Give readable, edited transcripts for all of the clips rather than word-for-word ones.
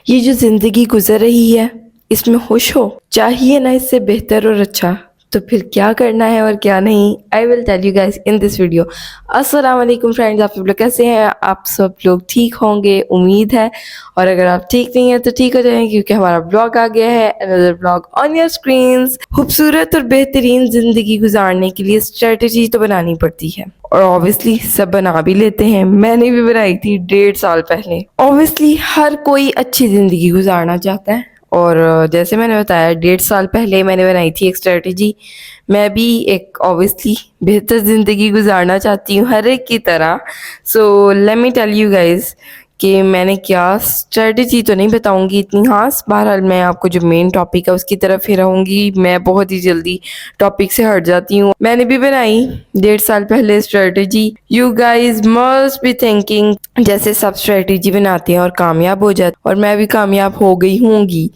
ये जो ज़िंदगी गुजर रही है, इसमें खुश हो? चाहिए ना इससे बेहतर और अच्छा? तो फिर क्या करना है और क्या नहीं, I will tell you guys in this video. अस्सलाम वालेकुम फ्रेंड्स, आप सब लोग कैसे हैं? आप सब लोग ठीक होंगे उम्मीद है। और अगर आप ठीक नहीं हैं तो ठीक हो जाएंगे, क्योंकि हमारा ब्लॉग आ गया है, another blog on your screens. खूबसूरत और बेहतरीन ज़िंदगी गुजारने के लिए स्ट्रेटजी तो बनानी पड़ती है, और ऑब्वियसली सब बना भी लेते हैं। मैंने भी बनाई थी 1.5 साल पहले। ऑब्वियसली हर कोई अच्छी ज़िंदगी गुजारना चाहता है, और जैसे मैंने बताया 1.5 साल पहले मैंने बनाई थी एक स्ट्रेटजी। मैं भी एक ऑब्वियसली बेहतर ज़िंदगी गुजारना चाहती हूँ हर एक की तरह। So let me tell you guys कि मैंने क्या स्ट्रेटजी तो नहीं बताऊंगी इतनी खास। बहरहाल मैं आपको जो मेन टॉपिक है उसकी तरफ ही रहूंगी। मैं बहुत ही जल्दी टॉपिक से हट जाती हूँ। मैंने भी बनाई 1.5 साल पहले strategy. You guys must be thinking जैसे सब स्ट्रेटजी बनाते हैं और कामयाब हो जाते, और मैं भी कामयाब हो गई होंगी।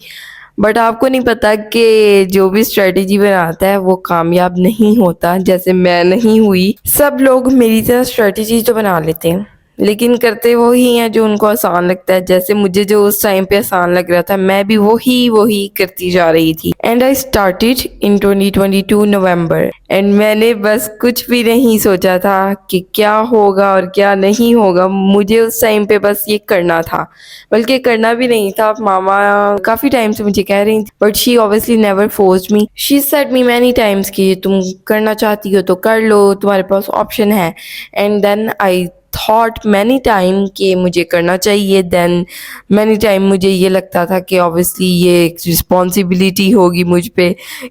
बट आपको नहीं पता कि जो भी स्ट्रेटजी बनाता है वो कामयाब नहीं होता, जैसे मैं नहीं हुई। सब लोग मेरी तरह स्ट्रेटजी तो बना लेते हैं, लेकिन करते वही हैं जो उनको आसान लगता है। जैसे मुझे जो उस टाइम पे आसान लग रहा था, मैं भी वही करती जा रही थी। And I started in 2022 November, and मैंने बस कुछ भी नहीं सोचा था कि क्या होगा और क्या नहीं होगा। मुझे उस टाइम पे बस ये करना था, बल्कि करना भी नहीं था। मामा काफ़ी टाइम से मुझे कह रही थी, but she obviously never forced me. She said me many times कि तुम करना चाहती हो तो कर लो, तुम्हारे पास ऑप्शन है। And then I thought many time कि मुझे करना चाहिए। देन मैनी टाइम मुझे ये लगता था कि ऑब्वियसली ये एक रिस्पॉन्सिबिलिटी होगी मुझ पे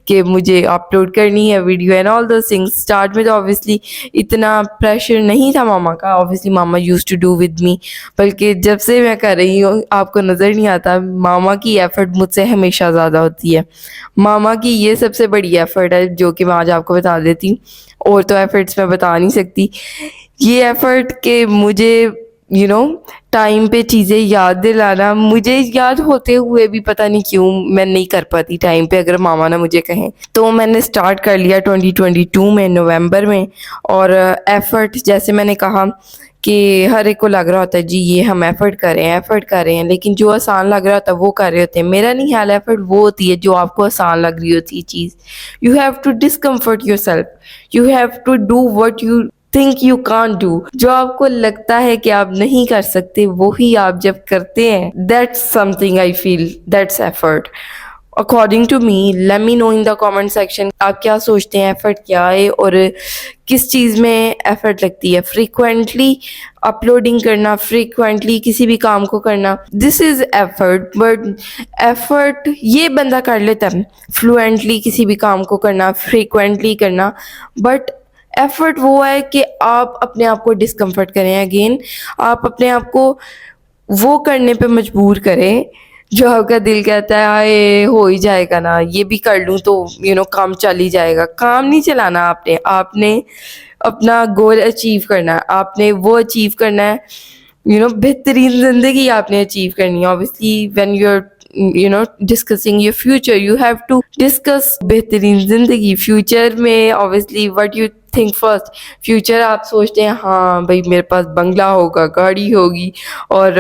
कि मुझे अपलोड करनी है video and all those things. Start में तो ऑब्वियसली इतना प्रेशर नहीं था मामा का। ऑब्वियसली मामा used to do with me, बल्कि जब से मैं कर रही हूँ आपको नज़र नहीं आता, मामा की एफ़र्ट मुझसे हमेशा ज़्यादा होती है। मामा की ये सबसे बड़ी एफ़र्ट है जो कि मैं आज आपको बता देती हूँ। और तो एफ़र्ट्स मैं बता नहीं सकती। ये एफ़र्ट कि मुझे टाइम पे चीज़ें याद दिलाना, मुझे याद होते हुए भी पता नहीं क्यों मैं नहीं कर पाती टाइम पे। अगर मामा ना मुझे कहें तो मैंने स्टार्ट कर लिया 2022 में नवंबर में। और एफ़र्ट जैसे मैंने कहा कि हर एक को लग रहा होता है जी ये हम एफ़र्ट कर रहे हैं, लेकिन जो आसान लग रहा होता है वो कर रहे होते हैं। मेरा नहीं ख्याल एफ़र्ट वो होती है जो आपको आसान लग रही होती है चीज़। You have to discomfort your self, you have to do what you think you can't do. जो आपको लगता है कि आप नहीं कर सकते, वो ही आप जब करते हैं, that's something I feel, that's effort according to me. Let me know in the comment section आप क्या सोचते हैं एफर्ट क्या है, और किस चीज़ में एफर्ट लगती है। फ्रीक्वेंटली अपलोडिंग करना, फ्रीक्वेंटली किसी भी काम को करना, this is effort. But effort ये बंदा कर लेता है, फ्लुएंटली किसी भी काम को करना, फ्रीक्वेंटली करना। बट एफर्ट वो है कि आप अपने आप को डिस्कम्फर्ट करें। अगेन आप अपने आप को वो करने पे मजबूर करें जो आपका दिल कहता है आए हो ही जाएगा ना, ये भी कर लूँ तो काम चल ही जाएगा। काम नहीं चलाना आपने, आपने अपना गोल अचीव करना है। आपने वो अचीव करना है, बेहतरीन ज़िंदगी आपने अचीव करनी है। Obviously when you are discussing your future, you have to discuss बेहतरीन ज़िंदगी। फ्यूचर में obviously what you think first, future आप सोचते हैं हाँ भाई मेरे पास बंगला होगा, गाड़ी होगी, और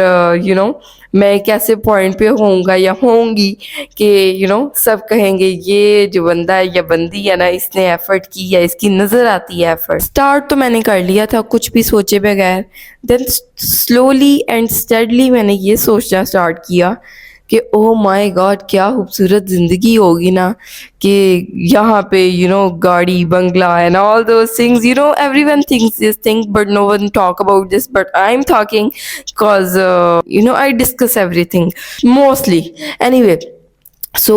मैं कैसे पॉइंट पे होऊंगा या होंगी कि सब कहेंगे ये जो बंदा है या बंदी है ना, इसने एफर्ट की या इसकी नज़र आती है एफर्ट। स्टार्ट तो मैंने कर लिया था कुछ भी सोचे बगैर। देन स्लोली एंड स्टेडली मैंने ये सोचना स्टार्ट किया कि ओह माय गॉड क्या खूबसूरत ज़िंदगी होगी ना, कि यहाँ पे गाड़ी बंगला and all those things. Everyone thinks this thing but no one talk about this, but I am talking because I discuss everything mostly. Anyway, so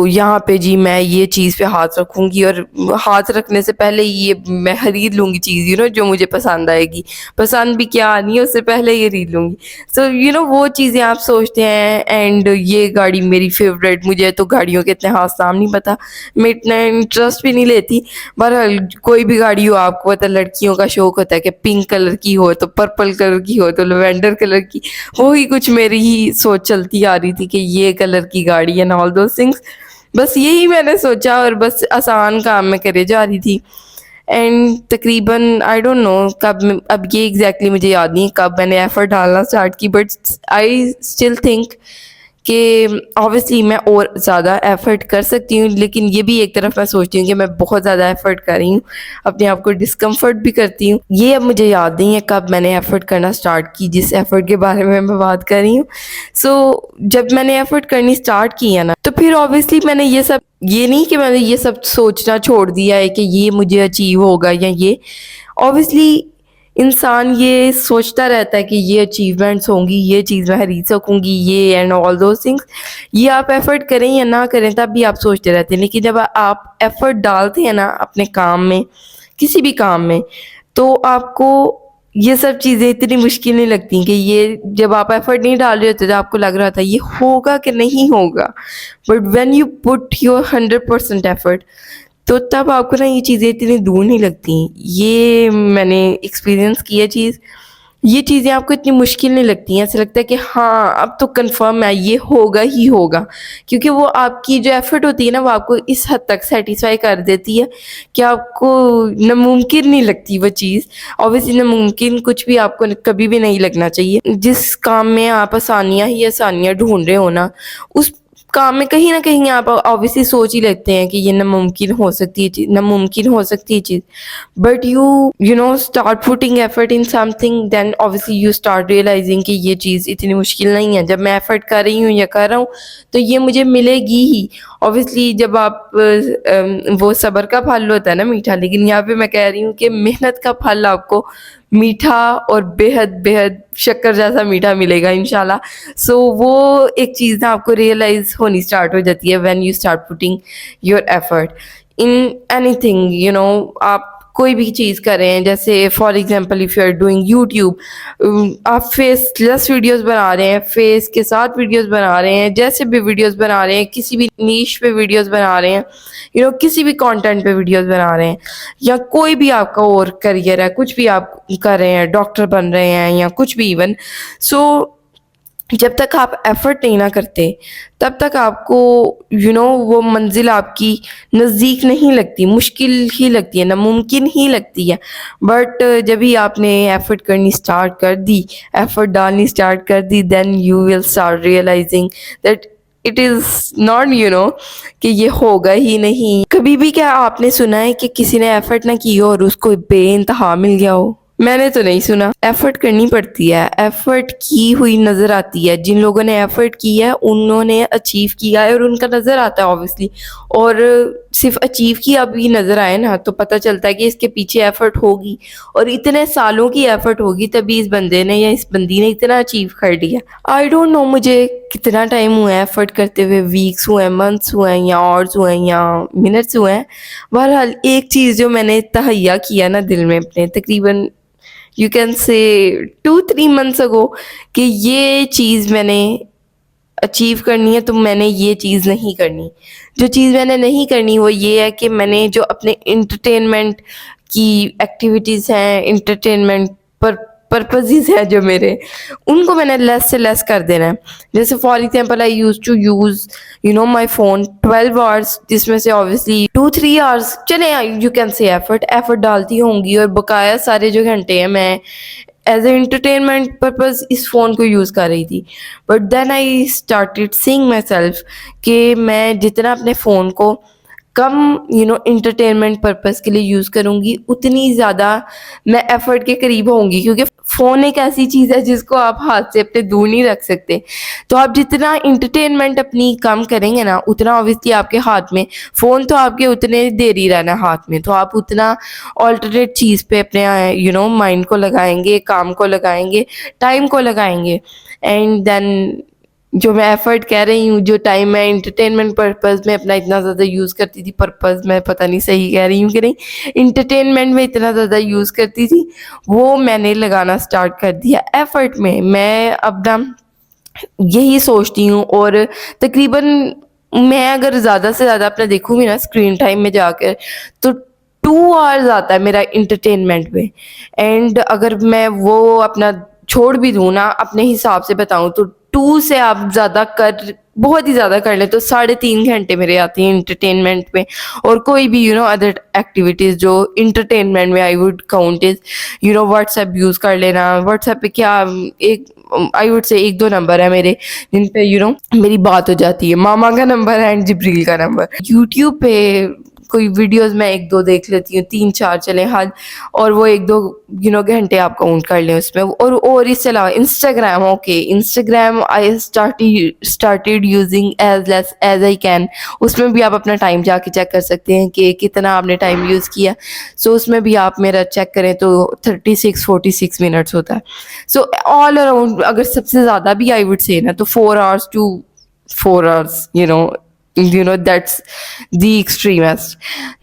यहाँ पे जी मैं ये चीज़ पे हाथ रखूँगी, और हाथ रखने से पहले ये मैं ख़रीद लूँगी चीज़ जो मुझे पसंद आएगी। पसंद भी क्या आनी है उससे पहले ये खरीद लूँगी। सो वो चीज़ें आप सोचते हैं। एंड ये गाड़ी मेरी फेवरेट, मुझे तो गाड़ियों के इतने हाथ नाम नहीं पता, मैं इतना इंटरेस्ट भी नहीं लेती। बहरहाल कोई भी गाड़ी हो, आपको पता लड़कियों का शौक़ होता है कि पिंक कलर की हो तो पर्पल कलर की हो तो लेवेंडर कलर की। वही कुछ मेरी ही सोच चलती आ रही थी कि ये कलर की गाड़ी है, ऑल दोस थिंग्स। बस यही मैंने सोचा और बस आसान काम में करे जा रही थी। एंड तकरीबन आई डोंट नो कब अब ये एग्जैक्टली मुझे याद नहीं कब मैंने एफर्ट डालना स्टार्ट की, बट आई स्टिल थिंक कि ऑब्वियसली मैं और ज़्यादा एफ़र्ट कर सकती हूँ, लेकिन ये भी एक तरफ मैं सोचती हूँ कि मैं बहुत ज़्यादा एफ़र्ट कर रही हूँ, अपने आप को डिस्कम्फ़र्ट भी करती हूँ। ये अब मुझे याद नहीं है कब मैंने एफ़र्ट करना स्टार्ट की, जिस एफ़र्ट के बारे में मैं बात कर रही हूँ। सो जब मैंने एफ़र्ट करनी स्टार्ट की है ना, तो फिर ऑब्वियसली मैंने ये नहीं कि मैंने ये सब सोचना छोड़ दिया है कि ये मुझे अचीव होगा या ये, ऑब्वियसली इंसान ये सोचता रहता है कि ये अचीवमेंट्स होंगी, ये चीज़ मैं खरीद सकूँगी, ये एंड ऑल दोज़ थिंग्स। ये आप एफ़र्ट करें या ना करें तब भी आप सोचते रहते हैं। लेकिन जब आप एफ़र्ट डालते हैं ना अपने काम में, किसी भी काम में, तो आपको ये सब चीज़ें इतनी मुश्किल नहीं लगती कि ये जब आप एफ़र्ट नहीं डाल रहे होते तो आपको लग रहा था ये होगा कि नहीं होगा। But when you put your 100% effort, तो तब आपको ना ये चीज़ें इतनी दूर नहीं लगती। ये मैंने एक्सपीरियंस की है चीज़। ये चीज़ें आपको इतनी मुश्किल नहीं लगती हैं, ऐसा लगता है कि हाँ, अब तो कन्फ़र्म है ये होगा ही होगा। क्योंकि वो आपकी जो एफ़र्ट होती है ना वो आपको इस हद तक सैटिस्फ़ाई कर देती है कि आपको नामुमकिन नहीं लगती वो चीज़। ऑब्वियसली नामुमकिन कुछ भी आपको कभी भी नहीं लगना चाहिए। जिस काम में आप आसानियाँ ही आसानियाँ ढूँढ रहे हो ना, उस काम में कहीं न कहीं आप ऑब्वियसली सोच ही लेते हैं कि ये नामुमकिन हो सकती है चीज़। But you know start putting effort in something, then obviously you start realizing कि ये चीज़ इतनी मुश्किल नहीं है। जब मैं एफर्ट कर रही हूँ या कर रहा हूँ तो ये मुझे मिलेगी ही। ऑब्वियसली जब आप वो सब्र का फल होता है ना मीठा, लेकिन यहाँ पे मैं कह रही हूँ कि मेहनत का फल आपको मीठा और बेहद शक्कर जैसा मीठा मिलेगा इंशाल्लाह। सो वो एक चीज़ ना आपको रियलाइज़ होनी स्टार्ट हो जाती है when you start putting your effort in anything, you know. आप कोई भी चीज़ कर रहे हैं, जैसे for example if you are doing YouTube, आप फेसलेस वीडियोस बना रहे हैं, फेस के साथ वीडियोस बना रहे हैं, जैसे भी वीडियोस बना रहे हैं, किसी भी नीश पे वीडियोस बना रहे हैं, यू नो किसी भी कंटेंट पे वीडियोस बना रहे हैं, या कोई भी आपका और करियर है, कुछ भी आप कर रहे हैं, डॉक्टर बन रहे हैं या कुछ भी इवन। सो जब तक आप एफ़र्ट नहीं ना करते, तब तक आपको वो मंज़िल आपकी नज़दीक नहीं लगती, मुश्किल ही लगती है, नामुमकिन ही लगती है। बट जब भी आपने एफ़र्ट करनी स्टार्ट कर दी, एफ़र्ट डालनी स्टार्ट कर दी, then you will start realizing that it is not कि ये होगा ही नहीं। कभी भी क्या आपने सुना है कि किसी ने एफ़र्ट ना की हो और उसको बेइंतहा मिल गया हो? मैंने तो नहीं सुना। एफ़र्ट करनी पड़ती है, एफ़र्ट की हुई नज़र आती है। जिन लोगों ने एफ़र्ट किया है उन्होंने अचीव किया है और उनका नज़र आता है ऑब्वियसली। और सिर्फ़ अचीव किया भी नज़र आए ना तो पता चलता है कि इसके पीछे एफ़र्ट होगी और इतने सालों की एफ़र्ट होगी तभी इस बंदे ने या इस बंदी ने इतना अचीव कर लिया। आई डोंट नो मुझे कितना टाइम हुआ है एफ़र्ट करते हुए, वीक्स हुए हैं, मंथ्स हुए हैं या आवर्स हुए हैं या मिनट्स हुए हैं। बहरहाल एक चीज़ जो मैंने तहैया किया ना दिल में अपने, तकरीबन यू कैन से 2-3 मंथ्स अगो, कि ये चीज़ मैंने अचीव करनी है तो मैंने ये चीज़ नहीं करनी। जो चीज़ मैंने नहीं करनी वो ये है कि मैंने जो अपने एंटरटेनमेंट की एक्टिविटीज़ हैं, एंटरटेनमेंट पर पर्पसेस हैं जो मेरे, उनको मैंने लेस से लेस कर देना है। जैसे for example I used to use my phone 12 hours, जिसमें से ऑब्वियसली 2-3 आवर्स चले यू कैन से एफर्ट डालती होंगी और बकाया सारे जो घंटे हैं मैं एज ए एंटरटेनमेंट पर्पज़ इस फ़ोन को यूज़ कर रही थी। But then I started seeing myself कि मैं जितना अपने फ़ोन को कम एंटरटेनमेंट पर्पज़ के लिए यूज़ करूँगी उतनी ज़्यादा मैं एफ़र्ट के करीब होंगी, क्योंकि फ़ोन एक ऐसी चीज़ है जिसको आप हाथ से अपने दूर नहीं रख सकते। तो आप जितना एंटरटेनमेंट अपनी कम करेंगे ना उतना ऑब्वियसली आपके हाथ में फ़ोन तो आपके उतने देर ही रहना हाथ में, तो आप उतना ऑल्टरनेट चीज़ पे अपने माइंड को लगाएंगे, काम को लगाएंगे, टाइम को लगाएंगे। एंड देन जो मैं एफ़र्ट कह रही हूँ, जो टाइम मैं एंटरटेनमेंट पर्पज़ में अपना इतना ज़्यादा यूज़ करती थी, पर्पज़ मैं पता नहीं सही कह रही हूँ कि नहीं, एंटरटेनमेंट में इतना ज़्यादा यूज़ करती थी, वो मैंने लगाना स्टार्ट कर दिया एफ़र्ट में। मैं अब ना यही सोचती हूँ, और तकरीबन मैं अगर ज़्यादा से ज़्यादा अपना देखूँगी ना स्क्रीन टाइम में जाकर, तो 2 आवर्स आता है मेरा एंटरटेनमेंट में। एंड अगर मैं वो अपना छोड़ भी दूँ ना, अपने हिसाब से बताऊँ तो 2 से आप ज़्यादा बहुत ही ज़्यादा कर लें तो 3.5 घंटे मेरे आते हैं एंटरटेनमेंट में। और कोई भी अदर एक्टिविटीज़ जो एंटरटेनमेंट में I would count is WhatsApp use कर लेना। व्हाट्सएप पे क्या एक आई वुड से 1-2 नंबर है मेरे जिन पे मेरी बात हो जाती है, मामा का नंबर है एंड जिब्रील का नंबर। यूट्यूब पे कोई वीडियोस मैं 1-2 देख लेती हूँ, 3-4 चले हाल, और वो 1-2 घंटे आप काउंट कर लें उसमें। और इससे अलावा Instagram, okay, Instagram I started using as less as I can. उसमें भी आप अपना टाइम जाके चेक कर सकते हैं कि कितना आपने टाइम यूज़ किया। सो उसमें भी आप मेरा चेक करें तो 36-46 मिनट्स होता है। सो ऑल अराउंड अगर सबसे ज़्यादा भी आई वुड से ना तो 4 hours to 4 hours, that's the extremest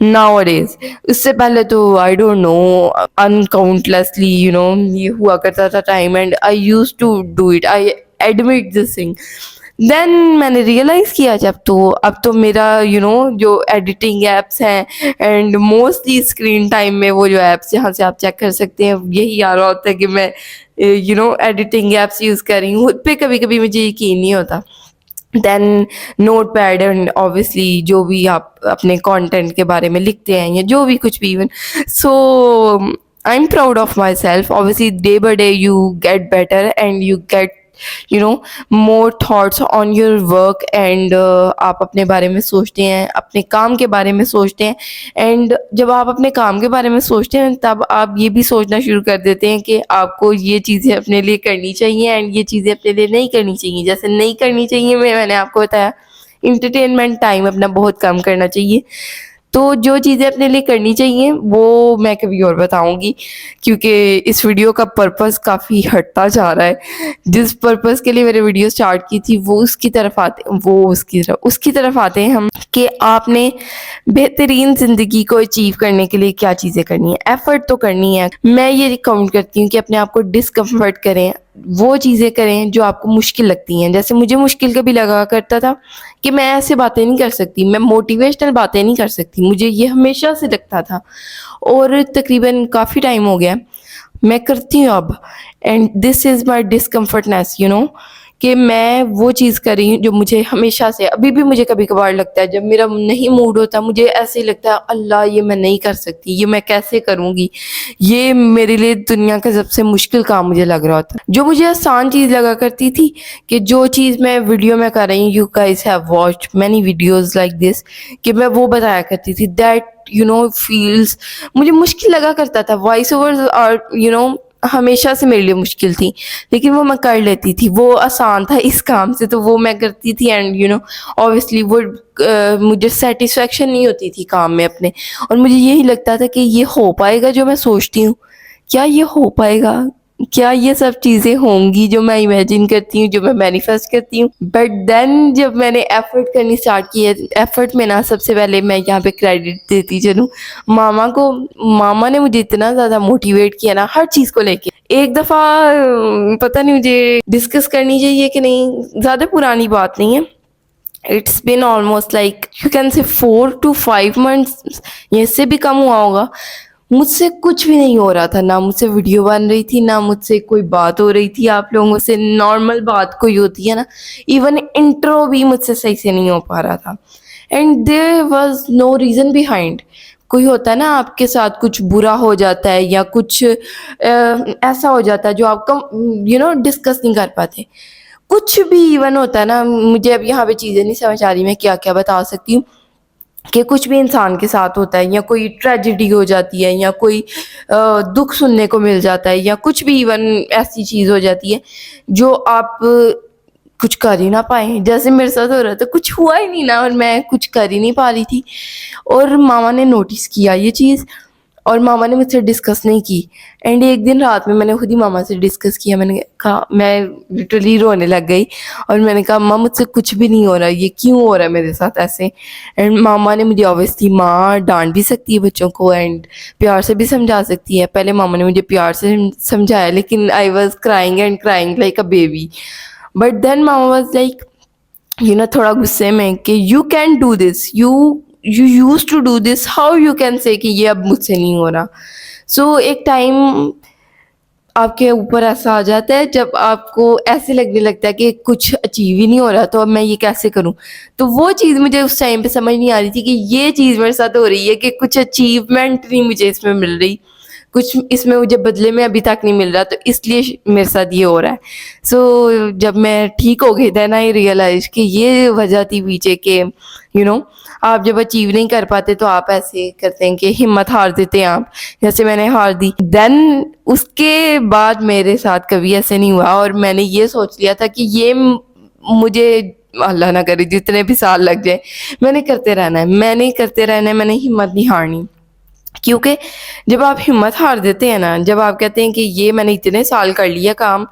nowadays. इससे पहले तो आई डोंट नो अनकाउंटलेसली ये हुआ करता था time, and I used to do it, I admit this thing. Then मैंने रियलाइज़ किया जब तो अब तो मेरा जो एडिटिंग एप्स हैं एंड मोस्टली स्क्रीन टाइम में वो जो एप्स जहाँ से आप चेक कर सकते हैं, यही आ रहा होता है कि मैं एडिटिंग एप्स यूज़ कर रही हूँ। खुद पे कभी कभी मुझे यकीन नहीं होता। Then notepad, and obviously जो भी आप अपने कंटेंट के बारे में लिखते हैं या जो भी कुछ भी even, so I am proud of my self. Obviously day by day you get better and you get more thoughts on your work, and आप अपने बारे में सोचते हैं, अपने काम के बारे में सोचते हैं। एंड जब आप अपने काम के बारे में सोचते हैं तब आप ये भी सोचना शुरू कर देते हैं कि आपको ये चीज़ें अपने लिए करनी चाहिए एंड ये चीज़ें अपने लिए नहीं करनी चाहिए। जैसे नहीं करनी चाहिए, मैंने आपको बताया इंटरटेनमेंट टाइम अपना बहुत कम करना चाहिए। तो जो चीज़ें अपने लिए करनी चाहिए वो मैं कभी और बताऊंगी, क्योंकि इस वीडियो का पर्पस काफ़ी हटता जा रहा है। जिस पर्पस के लिए मैंने वीडियो स्टार्ट की थी वो उसकी तरफ आते हैं हम, कि आपने बेहतरीन ज़िंदगी को अचीव करने के लिए क्या चीज़ें करनी है। एफर्ट तो करनी है। मैं ये रिकमेंड करती हूँ कि अपने आप को डिस्कम्फर्ट करें, वो चीज़ें करें जो आपको मुश्किल लगती हैं। जैसे मुझे मुश्किल कभी लगा करता था कि मैं ऐसे बातें नहीं कर सकती, मैं मोटिवेशनल बातें नहीं कर सकती, मुझे ये हमेशा से लगता था, और तकरीबन काफ़ी टाइम हो गया मैं करती हूँ अब। एंड दिस इज़ माई डिस्कम्फर्टनेस, कि मैं वो चीज़ कर रही हूँ जो मुझे हमेशा से, अभी भी मुझे कभी कभार लगता है जब मेरा नहीं मूड होता, मुझे ऐसे ही लगता है अल्लाह ये मैं नहीं कर सकती, ये मैं कैसे करूँगी, ये मेरे लिए दुनिया का सबसे मुश्किल काम मुझे लग रहा होता। जो मुझे आसान चीज़ लगा करती थी, कि जो चीज़ मैं वीडियो में कर रही हूँ, you guys have watched many videos like this, कि मैं वो बताया करती थी, दैट फील्स मुझे मुश्किल लगा करता था। वॉइस ओवर्स और हमेशा से मेरे लिए मुश्किल थी, लेकिन वो मैं कर लेती थी, वो आसान था इस काम से, तो वो मैं करती थी। एंड ऑब्वियसली वो मुझे सेटिस्फेक्शन नहीं होती थी काम में अपने, और मुझे यही लगता था कि ये हो पाएगा जो मैं सोचती हूँ, क्या ये हो पाएगा, क्या ये सब चीज़ें होंगी जो मैं इमेजिन करती हूँ, जो मैं मैनिफेस्ट करती हूँ। बट देन जब मैंने एफर्ट करनी स्टार्ट की है, एफर्ट में ना सबसे पहले मैं यहाँ पे क्रेडिट देती चलूँ मामा को। मामा ने मुझे इतना ज़्यादा मोटिवेट किया ना हर चीज़ को लेके। एक दफ़ा पता नहीं मुझे डिस्कस करनी चाहिए कि नहीं, ज़्यादा पुरानी बात नहीं है, it's been almost like you can से 4 to 5 months, या इससे भी कम हुआ होगा। मुझसे कुछ भी नहीं हो रहा था, ना मुझसे वीडियो बन रही थी, ना मुझसे कोई बात हो रही थी आप लोगों से, नॉर्मल बात कोई होती है ना, इवन इंट्रो भी मुझसे सही से नहीं हो पा रहा था। And there was no reason behind. कोई होता है ना आपके साथ कुछ बुरा हो जाता है या कुछ ऐसा हो जाता है जो आपका डिस्कस नहीं कर पाते, कुछ भी इवन होता है ना। मुझे अब यहाँ पे चीज़ें नहीं समझ आ रही मैं क्या क्या बता सकती हूँ, कि कुछ भी इंसान के साथ होता है, या कोई ट्रेजेडी हो जाती है, या कोई दुख सुनने को मिल जाता है, या कुछ भी इवन ऐसी चीज़ हो जाती है जो आप कुछ कर ही ना पाए। जैसे मेरे साथ हो रहा था, कुछ हुआ ही नहीं ना, और मैं कुछ कर ही नहीं पा रही थी, और मामा ने नोटिस किया ये चीज़, और मामा ने मुझसे डिस्कस नहीं की। एंड एक दिन रात में मैंने खुद ही मामा से डिस्कस किया। मैंने कहा, मैं लिटरली रोने लग गई, और मैंने कहा मामा मुझसे कुछ भी नहीं हो रहा, ये क्यों हो रहा है मेरे साथ ऐसे। एंड मामा ने मुझे, ऑब्वियसली माँ डांट भी सकती है बच्चों को एंड प्यार से भी समझा सकती है। पहले मामा ने मुझे प्यार से समझाया, लेकिन I was crying and crying like a baby. But then मामा वॉज लाइक थोड़ा गुस्से में, कि you can do this, you use to do this, how you can say कि ये अब मुझसे नहीं हो रहा। सो एक टाइम आपके ऊपर ऐसा आ जाता है जब आपको ऐसे लगने लगता है कि कुछ अचीव ही नहीं हो रहा, तो अब मैं ये कैसे करूं। तो वो चीज़ मुझे उस टाइम पे समझ नहीं आ रही थी कि ये चीज़ मेरे साथ हो रही है, कि कुछ अचीवमेंट नहीं मुझे इसमें मिल रही। कुछ इसमें मुझे बदले में अभी तक नहीं मिल रहा, तो इसलिए मेरे साथ ये हो रहा है। सो जब मैं ठीक हो गई देन आई रियलाइज कि ये वजह थी पीछे के आप जब अचीव नहीं कर पाते तो आप ऐसे करते हैं कि हिम्मत हार देते हैं आप, जैसे मैंने हार दी। देन उसके बाद मेरे साथ कभी ऐसे नहीं हुआ और मैंने ये सोच लिया था कि ये मुझे अल्लाह ना करे जितने भी साल लग जाए मैंने करते रहना है, मैंने हिम्मत नहीं हारनी। क्योंकि जब आप हिम्मत हार देते हैं ना, जब आप कहते हैं कि ये मैंने इतने साल कर लिया काम,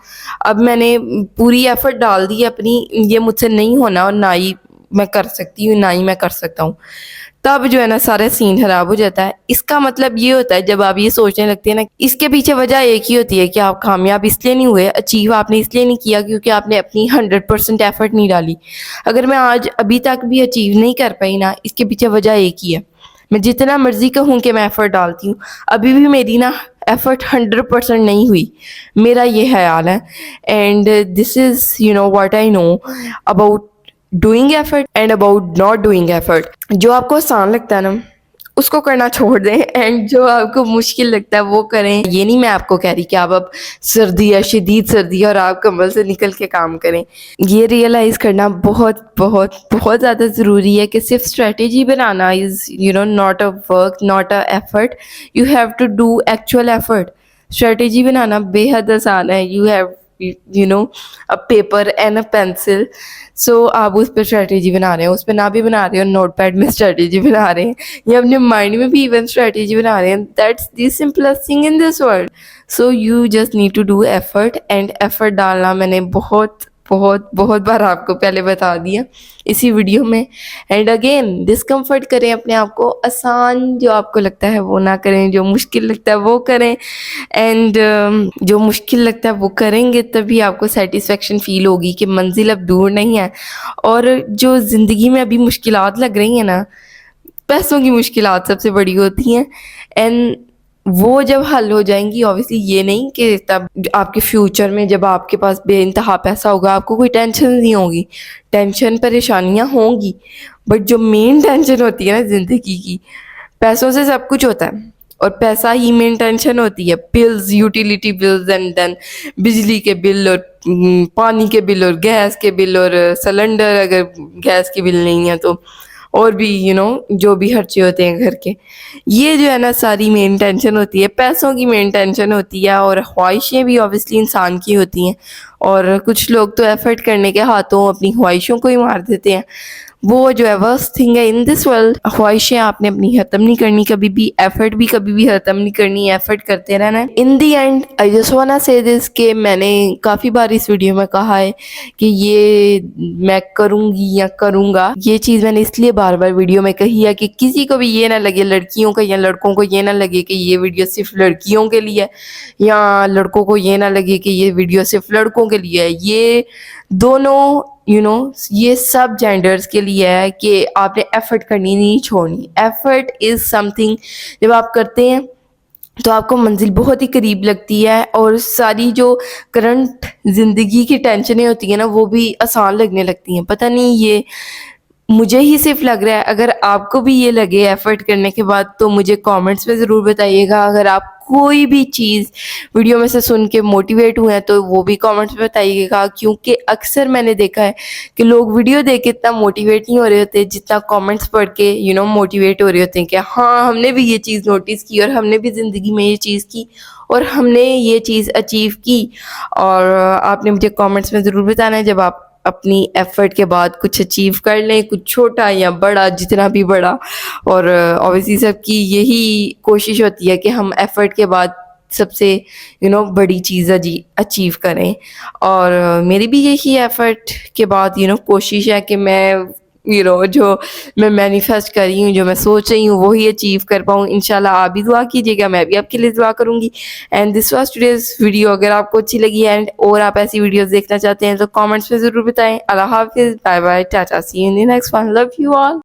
अब मैंने पूरी एफर्ट डाल दी अपनी, ये मुझसे नहीं होना और ना ही मैं कर सकती हूँ ना ही मैं कर सकता हूँ, तब जो है ना सारा सीन खराब हो जाता है। इसका मतलब ये होता है जब आप ये सोचने लगते हैं ना, इसके पीछे वजह एक ही होती है कि आप कामयाब इसलिए नहीं हुए, अचीव आपने इसलिए नहीं किया क्योंकि आपने अपनी 100% एफर्ट नहीं डाली। अगर मैं आज अभी तक भी अचीव नहीं कर पाई ना, इसके पीछे वजह एक ही है। मैं जितना मर्जी कहूँ कि मैं एफर्ट डालती हूँ, अभी भी मेरी ना एफर्ट 100% नहीं हुई, मेरा ये ख्याल है। And this is what I know about doing effort and about not doing effort. जो आपको आसान लगता है ना उसको करना छोड़ दें, एंड जो आपको मुश्किल लगता है वो करें। ये नहीं मैं आपको कह रही कि आप अब सर्दी है, शदीद सर्दी है और आप कंबल से निकल के काम करें। ये रियलाइज़ करना बहुत बहुत बहुत ज़्यादा ज़रूरी है कि सिर्फ स्ट्रेटेजी बनाना is not a work, not a effort. You have to do actual effort. Strategy बनाना बेहद आसान है। You have a paper and a pencil. So आप उस पर स्ट्रेटेजी बना रहे हो, उस पर ना भी बना रहे हो, नोट पैड में स्ट्रेटेजी बना रहे हैं या अपने माइंड में भी इवन स्ट्रेटेजी बना रहे हैं, that's the simplest thing in this world. So you just need to do effort, and effort डालना मैंने बहुत बहुत बहुत बार आपको पहले बता दिया इसी वीडियो में। एंड अगेन डिस्कम्फर्ट करें अपने आप को, आसान जो आपको लगता है वो ना करें, जो मुश्किल लगता है वो करें। एंड जो मुश्किल लगता है वो करेंगे तभी आपको सेटिस्फेक्शन फील होगी कि मंजिल अब दूर नहीं है। और जो ज़िंदगी में अभी मुश्किलात लग रही हैं ना, पैसों की मुश्किलात सबसे बड़ी होती हैं, एंड वो जब हल हो जाएंगी, ऑब्वियसली ये नहीं कि तब आपके फ्यूचर में जब आपके पास बेइंतहा पैसा होगा आपको कोई टेंशन नहीं होगी, टेंशन परेशानियां होंगी, बट जो मेन टेंशन होती है ना ज़िंदगी की, पैसों से सब कुछ होता है और पैसा ही मेन टेंशन होती है। Bills, utility bills, and then बिजली के बिल और पानी के बिल और गैस के बिल और सिलेंडर, अगर गैस के बिल नहीं है तो और भी जो भी खर्चे होते हैं घर के, ये जो है ना सारी मेन टेंशन होती है, पैसों की मेन टेंशन होती है। और ख्वाहिशें भी ऑब्वियसली इंसान की होती हैं, और कुछ लोग तो एफर्ट करने के हाथों अपनी ख्वाहिशों को ही मार देते हैं। वो जो है वर्स्ट थिंग है इन दिस वर्ल्ड। ख्वाहिशें आपने अपनी ख़त्म नहीं करनी कभी भी, एफर्ट भी कभी भी ख़त्म नहीं करनी, एफर्ट करते रहना है। In the end I just want to say this कि मैंने काफ़ी बार इस वीडियो में कहा है कि ये मैं करूँगी या करूँगा। ये चीज़ मैंने इसलिए बार बार वीडियो में कही है कि किसी को भी ये ना लगे, लड़कियों को या लड़कों को ये ना लगे कि ये वीडियो सिर्फ लड़कियों के लिए है, या लड़कों को ये ना लगे कि ये वीडियो सिर्फ लड़कों के लिए है। ये दोनों ये सब जेंडर्स के लिए है कि आपने एफर्ट करनी नहीं छोड़नी। एफर्ट इज़ समथिंग जब आप करते हैं तो आपको मंजिल बहुत ही करीब लगती है, और सारी जो करंट ज़िंदगी की टेंशनें होती हैं ना वो भी आसान लगने लगती हैं। पता नहीं ये मुझे ही सिर्फ लग रहा है, अगर आपको भी ये लगे एफर्ट करने के बाद तो मुझे कमेंट्स में ज़रूर बताइएगा। अगर आप कोई भी चीज़ वीडियो में से सुन के मोटिवेट हुए हैं तो वो भी कमेंट्स में बताइएगा, क्योंकि अक्सर मैंने देखा है कि लोग वीडियो देख के इतना मोटिवेट नहीं हो रहे होते जितना कमेंट्स पढ़ के मोटिवेट हो रहे होते हैं कि हाँ हमने भी ये चीज़ नोटिस की और हमने भी ज़िंदगी में ये चीज़ की और हमने ये चीज़ अचीव की। और आपने मुझे कमेंट्स में ज़रूर बताना है जब आप अपनी एफर्ट के बाद कुछ अचीव कर लें, कुछ छोटा या बड़ा, जितना भी बड़ा। और ऑब्वियसली सबकी यही कोशिश होती है कि हम एफर्ट के बाद सबसे बड़ी चीज़ अचीव करें। और मेरी भी यही एफर्ट के बाद कोशिश है कि मैं जो मैं मैनिफेस्ट कर रही हूँ, जो मैं सोच रही हूँ वही अचीव कर पाऊँ। इंशाल्लाह आप भी दुआ कीजिएगा, मैं भी आपके लिए दुआ करूँगी। And this was today's video. अगर आपको अच्छी लगी एंड और आप ऐसी वीडियोस देखना चाहते हैं तो कमेंट्स में ज़रूर बताएं। अल्लाह हाफिज़, bye bye, tata, see you in the next one, love you all.